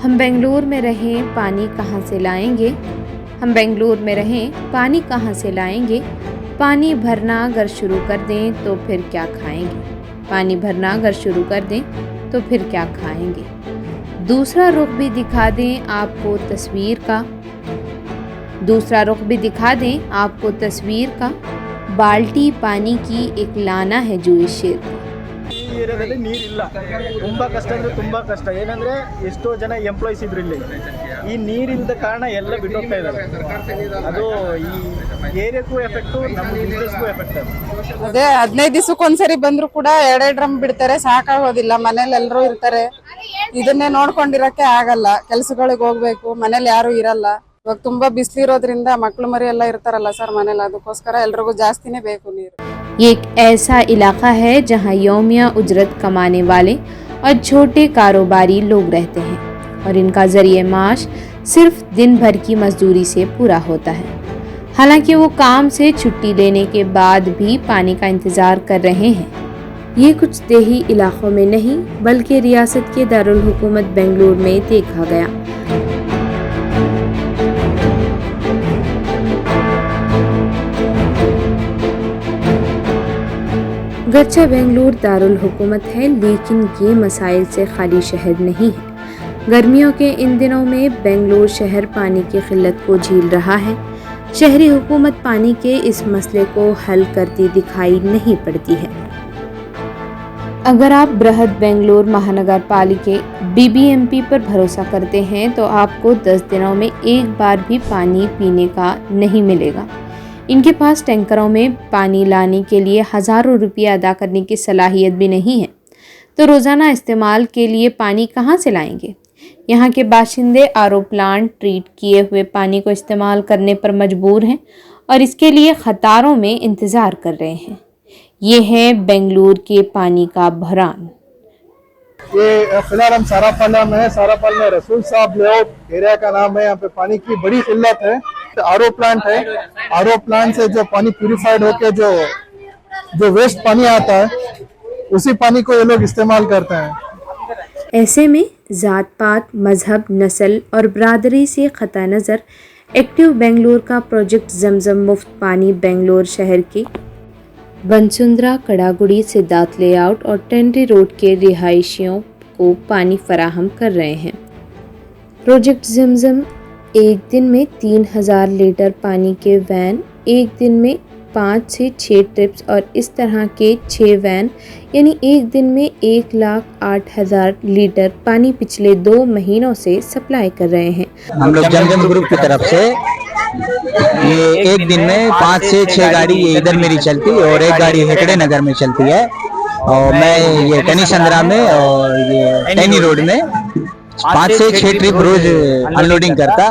हम बेंगलुरु में रहें पानी कहाँ से लाएंगे। हम बेंगलुरु में रहें पानी कहाँ से लाएंगे। पानी भरना अगर शुरू कर दें तो फिर क्या खाएंगे। पानी भरना अगर शुरू कर दें तो फिर क्या खाएंगे। दूसरा रुख भी दिखा दें आपको तस्वीर का। दूसरा रुख भी दिखा दें आपको तस्वीर का। बाल्टी पानी की एक लाना है जो इस शेर का। ಈ ಏರಿಯಾದಲ್ಲಿ ನೀರಿಲ್ಲ, ತುಂಬ ಕಷ್ಟ ಅಂದರೆ ತುಂಬ ಕಷ್ಟ. ಏನಂದರೆ ಎಷ್ಟೋ ಜನ ಎಂಪ್ಲಾಯೀಸ್ ಇದ್ರು ಇಲ್ಲಿ. ಈ ನೀರಿಲ್ಲದ ಕಾರಣ ಎಲ್ಲ ಬಿಟ್ಟೋಗ್ತಾ ಇದ್ದಾರೆ. ಅದು ಈ ಏರಿಯಾಕ್ಕೂ ಎಫೆಕ್ಟು, ನಮ್ಮ ಬಿಸ್ನೆಸ್ಗೂ ಎಫೆಕ್ಟ್. ಅದೇ 15 ದಿವಸಕ್ಕೊಂದ್ಸರಿ ಬಂದ್ರು ಕೂಡ 2 ಡ್ರಮ್ ಬಿಡ್ತಾರೆ, ಸಾಕಾಗೋದಿಲ್ಲ. ಮನೇಲಿ ಎಲ್ಲರೂ ಇರ್ತಾರೆ, ಇದನ್ನೇ ನೋಡ್ಕೊಂಡಿರಕ್ಕೆ ಆಗಲ್ಲ. ಕೆಲ್ಸಗಳಿಗೆ ಹೋಗ್ಬೇಕು, ಮನೇಲಿ ಯಾರು ಇರಲ್ಲ. ಇವಾಗ ತುಂಬಾ ಬಿಸಿಲಿರೋದ್ರಿಂದ ಮಕ್ಳು ಮರಿ ಎಲ್ಲ ಇರ್ತಾರಲ್ಲ ಸರ್ ಮನೇಲಿ, ಅದಕ್ಕೋಸ್ಕರ ಎಲ್ರಿಗೂ ಜಾಸ್ತಿನೇ ಬೇಕು ನೀರು. ये एक ऐसा इलाका है जहां यौमिया उजरत कमाने वाले और छोटे कारोबारी लोग रहते हैं और इनका जरिए माश सिर्फ दिन भर की मजदूरी से पूरा होता है। हालांकि वो काम से छुट्टी लेने के बाद भी पानी का इंतज़ार कर रहे हैं। ये कुछ देही इलाकों में नहीं बल्कि रियासत के दारुल हुकूमत बेंगलुरु में देखा गया। गरचा बेंगलुरु दारुल हुकूमत है, लेकिन ये मसाइल से खाली शहर नहीं है। गर्मियों के इन दिनों में बेंगलुरु शहर पानी की किल्लत को झेल रहा है। शहरी हुकूमत पानी के इस मसले को हल करती दिखाई नहीं पड़ती है। अगर आप बृहद बेंगलुरु महानगर पालिका BBMP पर भरोसा करते हैं तो आपको 10 दिनों में एक बार भी पानी पीने का नहीं मिलेगा। इनके पास टैंकरों में पानी लाने के लिए हज़ारों रुपये अदा करने की सलाहियत भी नहीं है, तो रोज़ाना इस्तेमाल के लिए पानी कहाँ से लाएंगे। यहाँ के बाशिंदे RO प्लांट ट्रीट किए हुए पानी को इस्तेमाल करने पर मजबूर हैं और इसके लिए कतारों में इंतज़ार कर रहे हैं। ये है बेंगलुरु के पानी का बहरान। ये फिलहाल हम सारापाला में है। सारापाल में रसूल साहब लेआउट एरिया का नाम है। यहाँ पे पानी की बड़ी किल्लत है। RO प्लांट है, RO प्लांट से जो पानी प्यूरिफाइड होके जो वेस्ट पानी आता है उसी पानी को ये लोग इस्तेमाल करते हैं। ऐसे में ज़ात पात, मजहब, नस्ल और बरादरी से क़ता नज़र एक्टिव बेंगलुरु का प्रोजेक्ट जमजम मुफ्त पानी बेंगलुरु शहर के बनसुंदरा, कड़ागुड़ी, सिद्धार्थ लेआउट और टेंटी रोड के रिहायशियों को पानी फराहम कर रहे हैं। प्रोजेक्ट जमजम एक दिन में 3000 लीटर पानी के वैन, एक दिन में 5 से 6 ट्रिप्स और इस तरह के 6 वैन यानी एक दिन में 1,08,000 लीटर पानी पिछले 2 महीनों से सप्लाई कर रहे हैं। हम लोग जमजम ग्रुप की तरफ से ये एक दिन में 5 से 6 गाड़ी ये इधर मेरी चलती और एक गाड़ी हेकड़े नगर में चलती है और मैं ये टनी संद्रा में और ये टनी रोड में 5 से 6 ट्रिप रोज अनलोडिंग करता।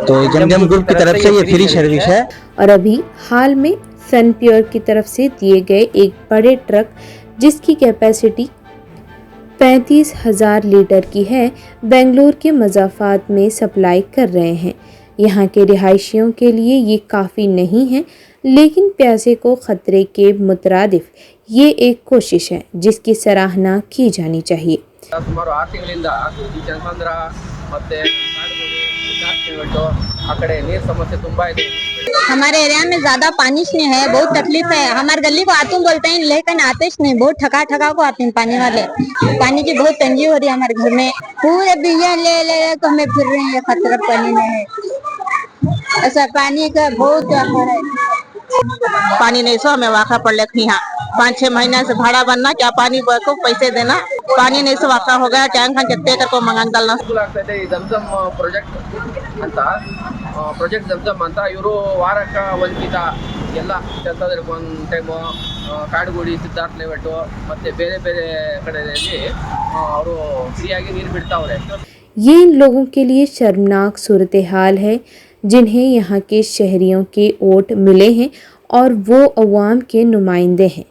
तो जमजम ग्रुप की तरफ से ये फ्री सर्विस है। और अभी हाल में सन प्योर की तरफ से दिए गए एक बड़े ट्रक जिसकी कैपेसिटी 35,000 लीटर की है, बेंगलुरु के मज़ाफ़ात में सप्लाई कर रहे हैं। यहाँ के रिहायशियों के लिए ये काफ़ी नहीं है, लेकिन प्यासे को ख़तरे के मुतरादिफ ये एक कोशिश है जिसकी सराहना की जानी चाहिए। ಸುಮಾರು 6 ತಿಂಗಳಿಂದ ಈ ಚನ್ನಸಂದ್ರ ಮತ್ತೆ ಕಾಡುಗೋಡಿ ಸಿದ್ಧಾರ್ಥನಗರ ಆ ಕಡೆ ನೀರು ಸಮಸ್ಯೆ ತುಂಬಾ ಇದೆ। हमारे एरिया में ज्यादा पानी नहीं है, बहुत तकलीफ है। हमारे गली को आतुम बोलते हैं लेकिन आते नहीं, बहुत ठका को आते हैं पानी वाले। पानी की बहुत तंगी हो रही है हमारे घर में। पूरे बिजली ले तो हमें फिर रहे हैं, खतरा पानी में है। ऐसा पानी का बहुत है। पानी नहीं सो हमें वाक़ा पड़ लेकिन यहाँ 5-6 महीना से भाड़ा बनना क्या पानी को पैसे देना, पानी नहीं से वाक़ा हो गया। टैंक जत्ते कर को मंगान डालना ಆಗ್ತೈತೆ ಈ ಜಮಜಮ್ ಪ್ರಾಜೆಕ್ಟ್ ಜಮಜಮ್ ಅಂತ ಇವರು ವಾರಕ್ಕ ಒಂದಿನ ಎಲ್ಲ ಚಂದ್ರದಲ್ಲಿ ಒಂದು ಟೈಮು ಕಾಡುಗೋಡಿ, ಸಿದ್ಧಾರ್ಥ ಲೇಔಟ್ ಮತ್ತೆ ಬೇರೆ ಬೇರೆ ಕಡೆಯಲ್ಲಿ ಅವರು ಫ್ರೀಯಾಗಿ ನೀರು ಬಿಡ್ತಾವ್ರೆ। ये इन लोगों के लिए शर्मनाक सूरत हाल है जिन्हें यहाँ के शहरियों के वोट मिले हैं और वो अवाम के नुमाइंदे हैं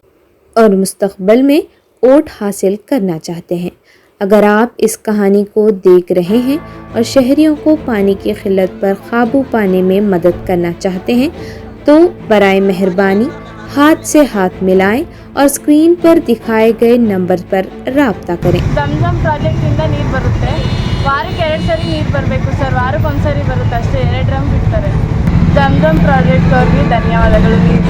और मुस्तक़बिल में वोट हासिल करना चाहते हैं। अगर आप इस कहानी को देख रहे हैं और शहरियों को पानी की किल्लत पर काबू पाने में मदद करना चाहते हैं तो बराए मेहरबानी हाथ से हाथ मिलाएं और स्क्रीन पर दिखाए गए नंबर पर राब्ता करें। जमजम ಪ್ರಾಜೆಕ್ಟ್ ಇಂದ ನೀರು ಬರುತ್ತೆ। ವಾರಕ್ಕೆ 2 ಸರಿ ನೀರು ಬರಬೇಕು ಸರ್, ವಾರಕ್ಕೆ 1 ಸರಿ ಬರುತ್ತೆ ಅಷ್ಟೇ, 2 ಡ್ರಮ್ ಬಿಡ್ತಾರೆ. ಜಮ್ ಪ್ರಾಜೆಕ್ಟ್ ಅವ್ರಿಗೆ ಧನ್ಯವಾದಗಳು ನೀರು